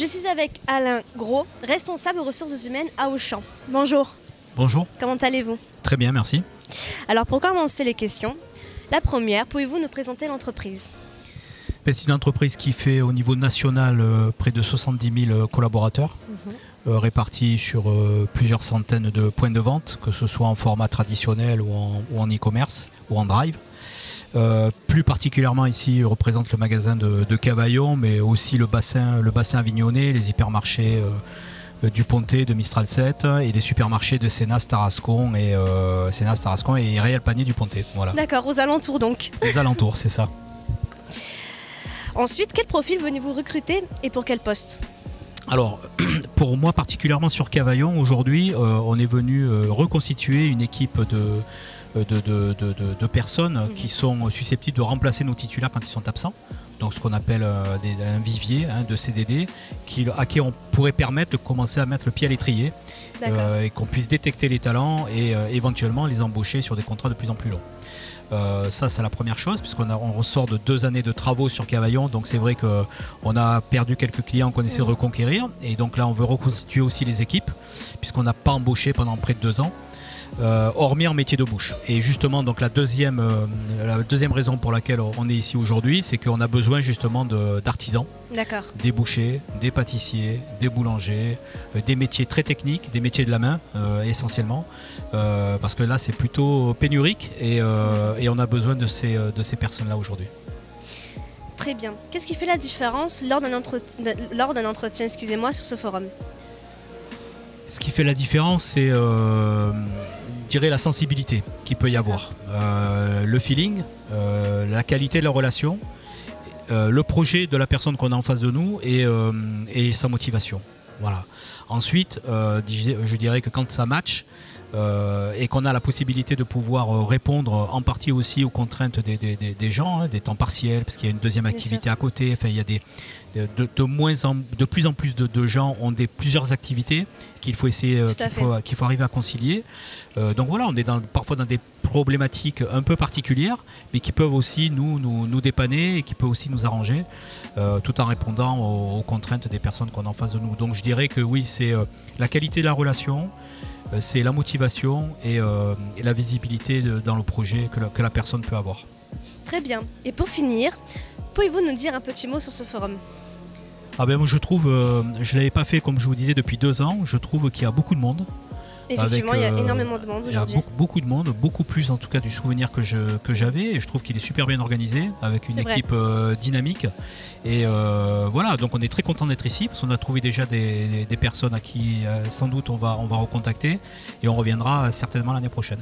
Je suis avec Alain Gros, responsable aux ressources humaines à Auchan. Bonjour. Bonjour. Comment allez-vous? Très bien, merci. Alors pour commencer les questions, la première, pouvez-vous nous présenter l'entreprise? C'est une entreprise qui fait au niveau national près de 70 000 collaborateurs, répartis sur plusieurs centaines de points de vente, que ce soit en format traditionnel ou en e-commerce ou en drive. Plus particulièrement ici, représente le magasin de Cavaillon, mais aussi le bassin avignonnais, les hypermarchés du Pontet, de Mistral 7 et les supermarchés de Sénas, Tarascon et Réal Panier du Pontet. Voilà. D'accord, aux alentours donc. Les alentours, c'est ça. Ensuite, quel profil venez-vous recruter et pour quel poste? Alors, pour moi particulièrement sur Cavaillon, aujourd'hui, on est venu reconstituer une équipe de personnes qui sont susceptibles de remplacer nos titulaires quand ils sont absents. Donc ce qu'on appelle un vivier de CDD à qui on pourrait permettre de commencer à mettre le pied à l'étrier et qu'on puisse détecter les talents et éventuellement les embaucher sur des contrats de plus en plus longs. Ça c'est la première chose, puisqu'on ressort de 2 années de travaux sur Cavaillon, donc c'est vrai qu'on a perdu quelques clients qu'on essaie de reconquérir, et donc là on veut reconstituer aussi les équipes puisqu'on n'a pas embauché pendant près de 2 ans. Hormis en métier de bouche. Et justement, donc la deuxième raison pour laquelle on est ici aujourd'hui, c'est qu'on a besoin justement d'artisans, des bouchers, des pâtissiers, des boulangers, des métiers très techniques, des métiers de la main essentiellement, parce que là c'est plutôt pénurique et on a besoin de ces personnes-là aujourd'hui. Très bien. Qu'est-ce qui fait la différence lors d'un entretien, excusez-moi, sur ce forum? Ce qui fait la différence, c'est je dirais la sensibilité qu'il peut y avoir, le feeling, la qualité de la relation, le projet de la personne qu'on a en face de nous et sa motivation. Voilà. Ensuite, je dirais que quand ça match et qu'on a la possibilité de pouvoir répondre en partie aussi aux contraintes des gens, des temps partiels, parce qu'il y a une deuxième activité à côté, enfin, il y a de plus en plus de gens ont plusieurs activités qu'il faut essayer, qu'il faut arriver à concilier. Donc voilà, on est parfois dans des problématiques un peu particulières, mais qui peuvent aussi nous dépanner et qui peuvent aussi nous arranger, tout en répondant aux contraintes des personnes qu'on a en face de nous. Donc je dirais que oui, c'est la qualité de la relation, c'est la motivation et la visibilité dans le projet que la personne peut avoir. Très bien. Et pour finir, pouvez-vous nous dire un petit mot sur ce forum? Moi je trouve, je ne l'avais pas fait comme je vous disais depuis 2 ans, je trouve qu'il y a beaucoup de monde. Effectivement, il y a énormément de monde aujourd'hui. Il y a beaucoup de monde, beaucoup plus en tout cas du souvenir que j'avais, et je trouve qu'il est super bien organisé avec une équipe dynamique. Et voilà, donc on est très content d'être ici parce qu'on a trouvé déjà des personnes à qui sans doute on va recontacter et on reviendra certainement l'année prochaine.